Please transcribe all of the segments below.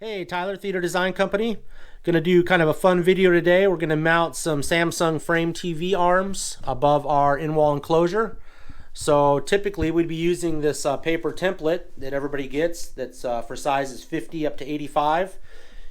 Hey, Tyler, Theater Design Company. Gonna do kind of a fun video today. We're gonna mount some Samsung Frame TV arms above our in-wall enclosure. So typically we'd be using this paper template that everybody gets that's for sizes 50 up to 85.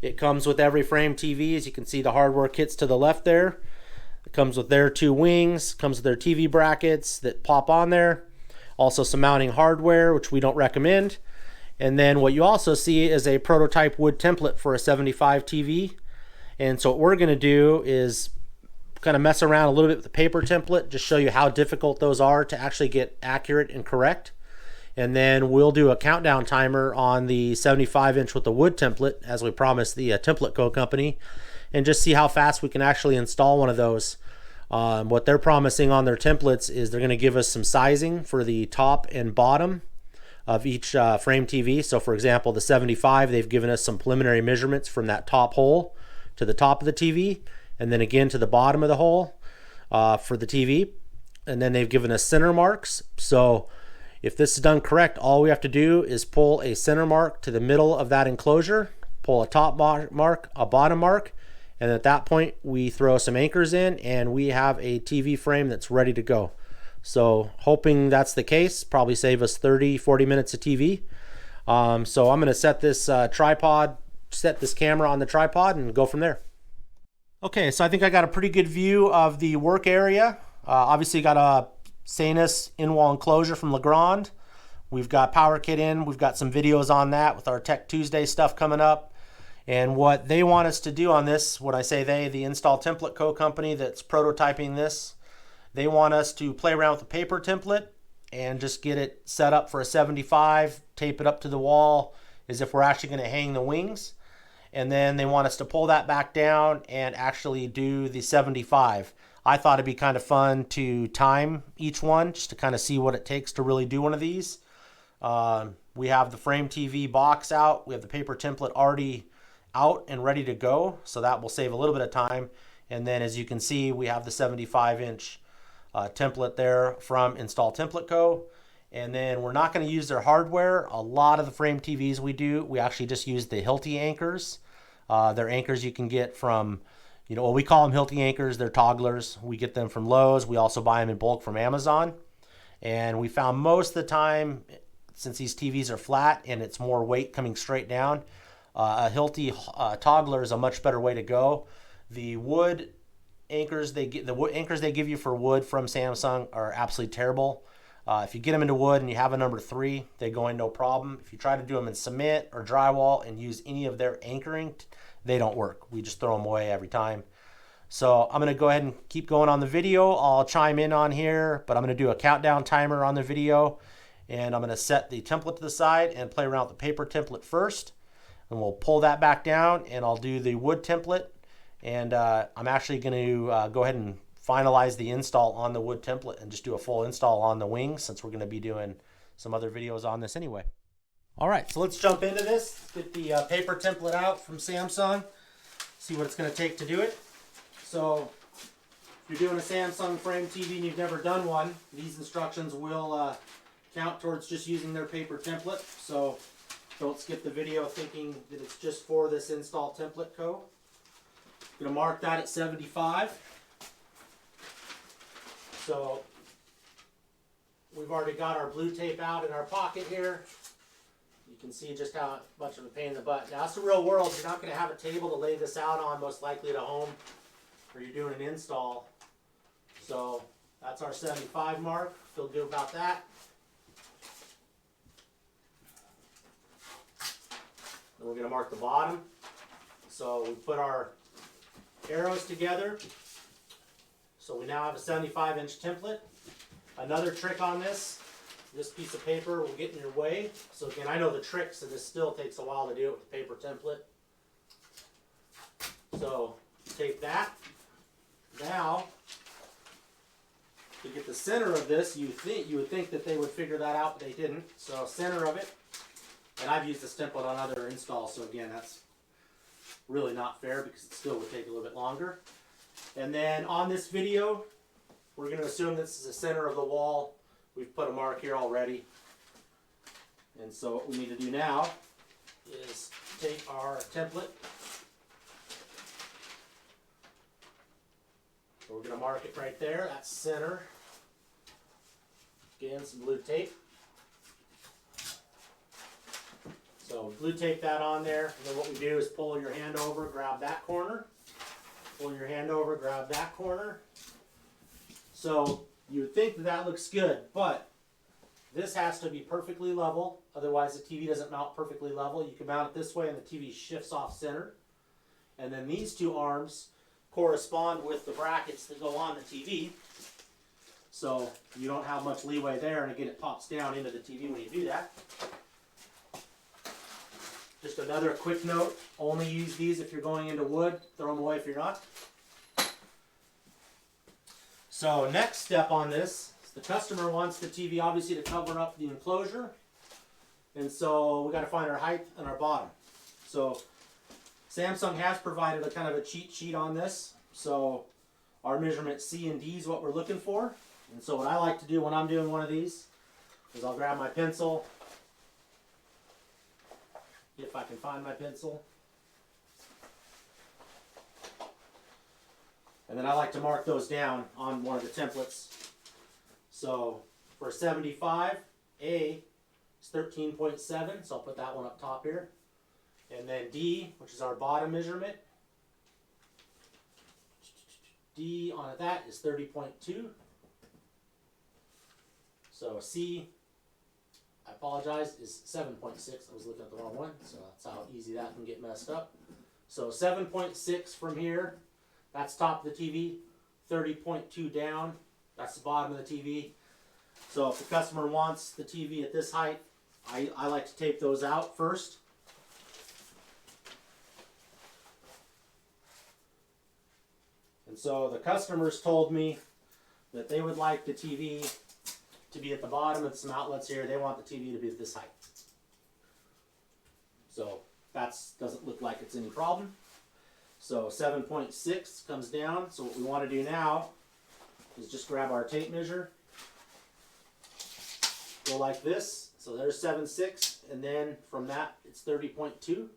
It comes with every Frame TV. As you can see, the hardware kit's to the left there. It comes with their two wings, comes with their TV brackets that pop on there. Also some mounting hardware, which we don't recommend. And then what you also see is a prototype wood template for a 75 TV. And so what we're going to do is kind of mess around a little bit with the paper template, just show you how difficult those are to actually get accurate and correct. And then we'll do a countdown timer on the 75-inch with the wood template, as we promised the Template Co. company, and just see how fast we can actually install one of those. What they're promising on their templates is they're going to give us some sizing for the top and bottom of each Frame TV. So for example, the 75, they've given us some preliminary measurements from that top hole to the top of the TV, and then again to the bottom of the hole for the TV. And then they've given us center marks. So if this is done correct, all we have to do is pull a center mark to the middle of that enclosure, pull a top mark, a bottom mark, and at that point we throw some anchors in and we have a TV frame that's ready to go. So hoping that's the case, probably save us 30-40 minutes of TV. So I'm going to set this set this camera on the tripod and go from there. Okay, so I think I got a pretty good view of the work area. Obviously got a Sanus in-wall enclosure from Legrand. We've got Power Kit in. We've got some videos on that with our Tech Tuesday stuff coming up. And what they want us to do on this, what I say they, the Install Template Co. company that's prototyping this, they want us to play around with the paper template and just get it set up for a 75, tape it up to the wall as if we're actually going to hang the wings. And then they want us to pull that back down and actually do the 75. I thought it'd be kind of fun to time each one just to kind of see what it takes to really do one of these. We have the Frame TV box out. We have the paper template already out and ready to go. So that will save a little bit of time. And then as you can see, we have the 75-inch template there from Install Template Co. And then we're not going to use their hardware. A lot of the Frame TVs we actually just use the Hilti anchors. They're anchors you can get from, well, we call them Hilti anchors. They're togglers. We get them from Lowe's. We also buy them in bulk from Amazon. And we found most of the time, since these TVs are flat and it's more weight coming straight down, a Hilti toggler is a much better way to go. The wood anchors they give you for wood from Samsung are absolutely terrible. If you get them into wood and you have a number 3, they go in no problem. If you try to do them in cement or drywall and use any of their anchoring, they don't work. We just throw them away every time. So I'm going to go ahead and keep going on the video. I'll chime in on here, but I'm going to do a countdown timer on the video, and I'm going to set the template to the side and play around with the paper template first, and we'll pull that back down, and I'll do the wood template. And I'm actually going to go ahead and finalize the install on the wood template and just do a full install on the wings, since we're going to be doing some other videos on this anyway. All right, so let's jump into this. Get the paper template out from Samsung, see what it's going to take to do it. So if you're doing a Samsung Frame TV and you've never done one, these instructions will count towards just using their paper template. So don't skip the video thinking that it's just for this Install Template Co. I'm going to mark that at 75. So we've already got our blue tape out in our pocket here. You can see just how much of a pain in the butt. Now, it's the real world. You're not going to have a table to lay this out on, most likely at a home, or you're doing an install. So that's our 75 mark. Feel good about that. Then we're going to mark the bottom. So we put our arrows together. So we now have a 75-inch template. Another trick on this piece of paper will get in your way. So again, I know the trick, so this still takes a while to do it with the paper template. So tape that. Now, to get the center of this, you would think that they would figure that out, but they didn't. So center of it, and I've used this template on other installs, so again, that's really not fair because it still would take a little bit longer. And then on this video, we're going to assume this is the center of the wall. We've put a mark here already. And so what we need to do now is take our template. So we're going to mark it right there. That's center. Again, some blue tape. So blue tape that on there, and then what we do is pull your hand over, grab that corner. Pull your hand over, grab that corner. So you would think that that looks good, but this has to be perfectly level. Otherwise the TV doesn't mount perfectly level. You can mount it this way and the TV shifts off center. And then these two arms correspond with the brackets that go on the TV. So you don't have much leeway there, and again it pops down into the TV when you do that. Just another quick note, only use these if you're going into wood, throw them away if you're not. So next step on this, is the customer wants the TV obviously to cover up the enclosure, and so we got to find our height and our bottom. So Samsung has provided a kind of a cheat sheet on this, so our measurement C and D is what we're looking for. And so what I like to do when I'm doing one of these is I'll grab my pencil, if I can find my pencil. And then I like to mark those down on one of the templates. So for 75, A is 13.7, so I'll put that one up top here. And then D, which is our bottom measurement, D on that is 30.2. So C, I apologize, is 7.6. I was looking at the wrong one, so that's how easy that can get messed up. So 7.6 from here, that's top of the TV. 30.2 down, that's the bottom of the TV. So if the customer wants the TV at this height, I like to tape those out first. And so the customers told me that they would like the TV to be at the bottom of some outlets here. They want the TV to be at this height. So that doesn't look like it's any problem. So 7.6 comes down. So what we want to do now is just grab our tape measure, go like this. So there's 7.6, and then from that it's 30.2.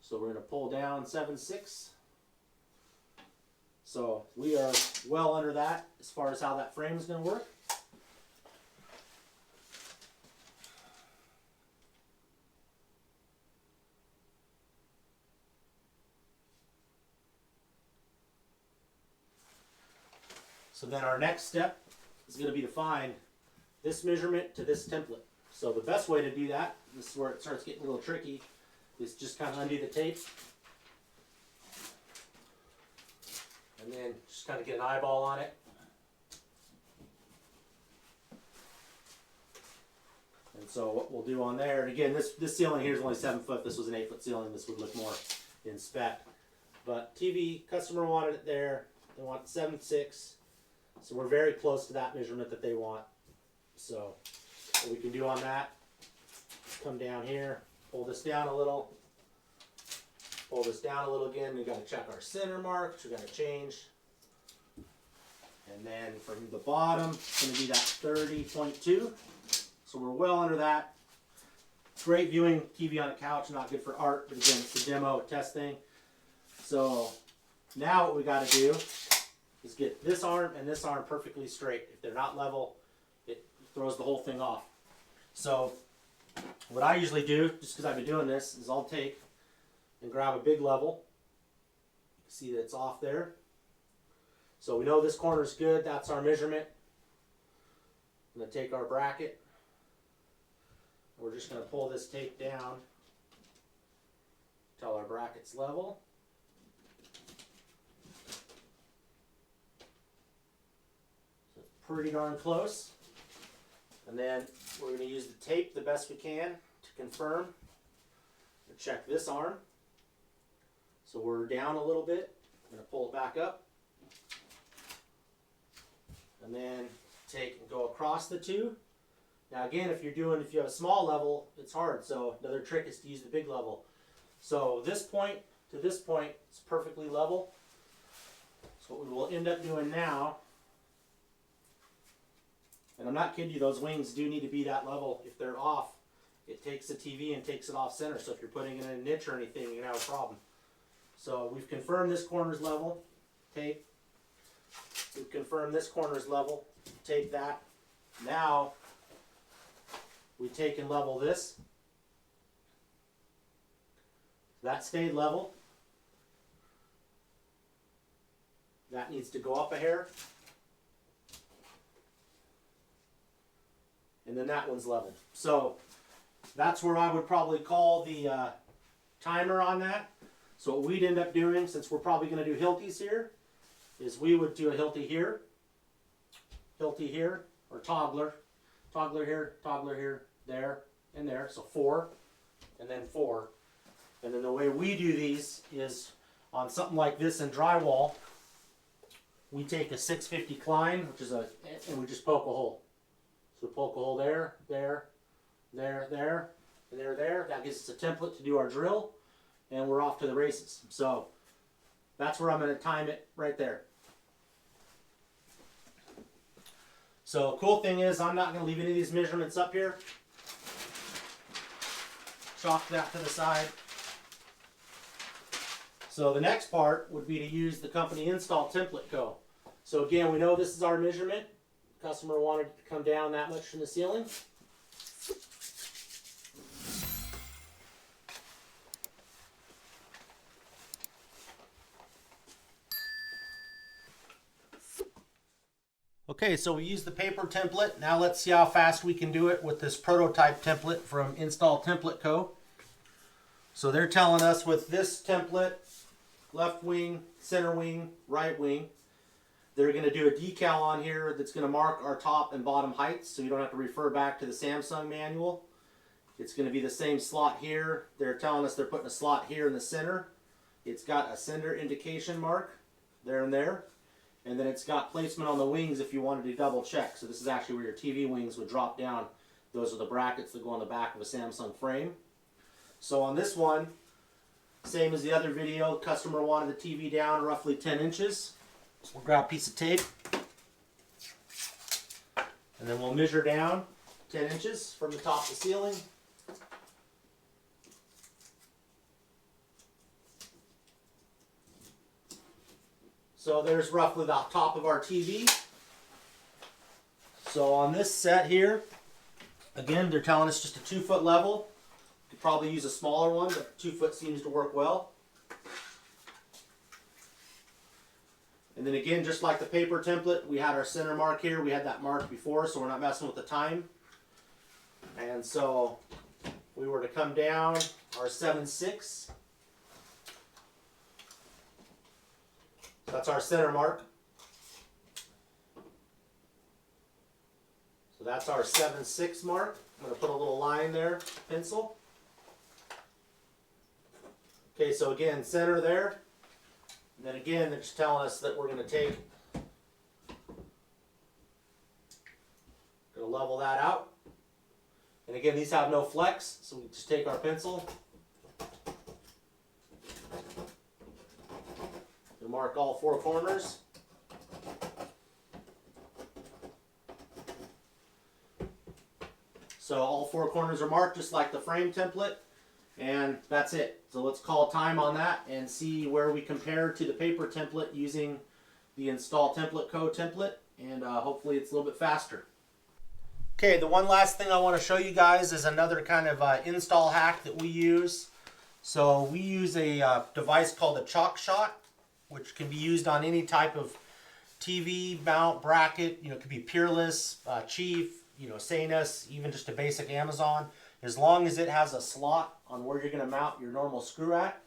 So we're going to pull down 7.6. So we are well under that as far as how that frame is going to work. So then our next step is going to be to find this measurement to this template. So the best way to do that, this is where it starts getting a little tricky, is just kind of undo the tape. And then just kind of get an eyeball on it. And so what we'll do on there, and again, this ceiling here is only 7 foot. This was an 8 foot ceiling. This would look more in spec. But TV, customer wanted it there. They want 7.6. So we're very close to that measurement that they want. So what we can do on that, come down here, pull this down a little, pull this down a little again. We got to check our center mark, which we got to change. And then from the bottom, it's going to be that 30.2. So we're well under that. Great viewing TV on a couch, not good for art, but again, it's a demo test thing. So now what we got to do is get this arm and this arm perfectly straight. If they're not level, it throws the whole thing off. So what I usually do, just because I've been doing this, is I'll take and grab a big level. See that it's off there. So we know this corner is good. That's our measurement. I'm going to take our bracket. We're just going to pull this tape down until our bracket's level. So it's pretty darn close. And then we're going to use the tape the best we can to confirm. We'll check this arm. So we're down a little bit. I'm going to pull it back up. And then take and go across the two. Now again, if you have a small level, it's hard. So another trick is to use the big level. So this point to this point is perfectly level. So what we will end up doing now, and I'm not kidding you, those wings do need to be that level. If they're off, it takes the TV and takes it off center. So if you're putting it in a niche or anything, you're gonna have a problem. So we've confirmed this corner's level, tape. We've confirmed this corner's level, tape that. Now we take and level this. That stayed level. That needs to go up a hair. And then that one's level. So that's where I would probably call the timer on that. So what we'd end up doing, since we're probably going to do Hilties here, is we would do a Hiltie here, or toggler. Toggler here, there, and there. So 4, and then 4. And then the way we do these is on something like this in drywall, we take a 650 Klein, which is and we just poke a hole. So poke a hole there, there, there, there, and there. That gives us a template to do our drill, and we're off to the races. So that's where I'm going to time it right there. So cool thing is I'm not going to leave any of these measurements up here. Chalk that to the side. So the next part would be to use the company Install Template Co. So again, we know this is our measurement. Customer wanted it to come down that much from the ceiling. Okay, so we use the paper template. Now let's see how fast we can do it with this prototype template from Install Template Co. So they're telling us with this template, left wing, center wing, right wing, they're going to do a decal on here that's going to mark our top and bottom heights, so you don't have to refer back to the Samsung manual. It's going to be the same slot here. They're telling us they're putting a slot here in the center. It's got a sender indication mark there and there. And then it's got placement on the wings if you wanted to double check. So this is actually where your TV wings would drop down. Those are the brackets that go on the back of a Samsung frame. So on this one, same as the other video, the customer wanted the TV down roughly 10 inches. So we'll grab a piece of tape, and then we'll measure down 10 inches from the top of the ceiling. So there's roughly the top of our TV. So on this set here, again, they're telling us just a 2-foot level. You could probably use a smaller one, but 2 foot seems to work well. And then again, just like the paper template, we had our center mark here. We had that marked before, so we're not messing with the time. And so if we were to come down our 7/6. That's our center mark. So that's our 7/6 mark. I'm going to put a little line there, pencil. Okay, so again, center there. And then again, they're just telling us that we're going to level that out. And again, these have no flex, so we just take our pencil. We'll mark all 4 corners. So all 4 corners are marked just like the frame template. And that's it. So let's call time on that and see where we compare to the paper template using the Install Template Co. template. And hopefully it's a little bit faster. Okay, the one last thing I want to show you guys is another kind of install hack that we use. So we use a device called a chalk shot, which can be used on any type of TV mount bracket. You know, it could be Peerless, Chief, Sanus, even just a basic Amazon, as long as it has a slot on where you're going to mount your normal screw at.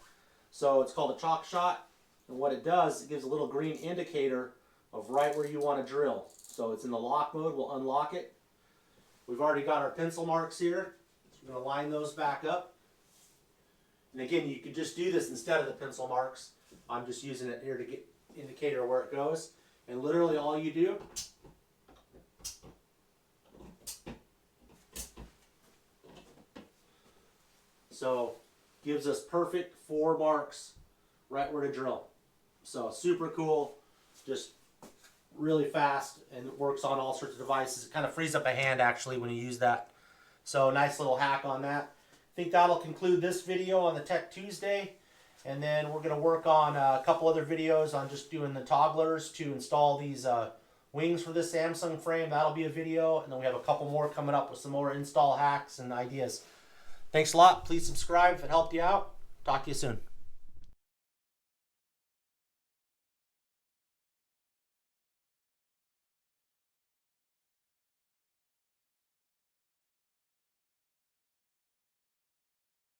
So it's called a chalk shot, and what it does, it gives a little green indicator of right where you want to drill. So it's in the lock mode. We'll unlock it. We've already got our pencil marks here, so we're going to line those back up. And again, you could just do this instead of the pencil marks. I'm just using it here to get indicator where it goes. And literally all you do so gives us perfect 4 marks right where to drill. So super cool, just really fast, and it works on all sorts of devices. It kind of frees up a hand actually when you use that So nice little hack on that. I think that'll conclude this video on the Tech Tuesday. And then we're going to work on a couple other videos on just doing the togglers to install these wings for this Samsung frame. That'll be a video. And then we have a couple more coming up with some more install hacks and ideas. Thanks a lot. Please subscribe if it helped you out. Talk to you soon.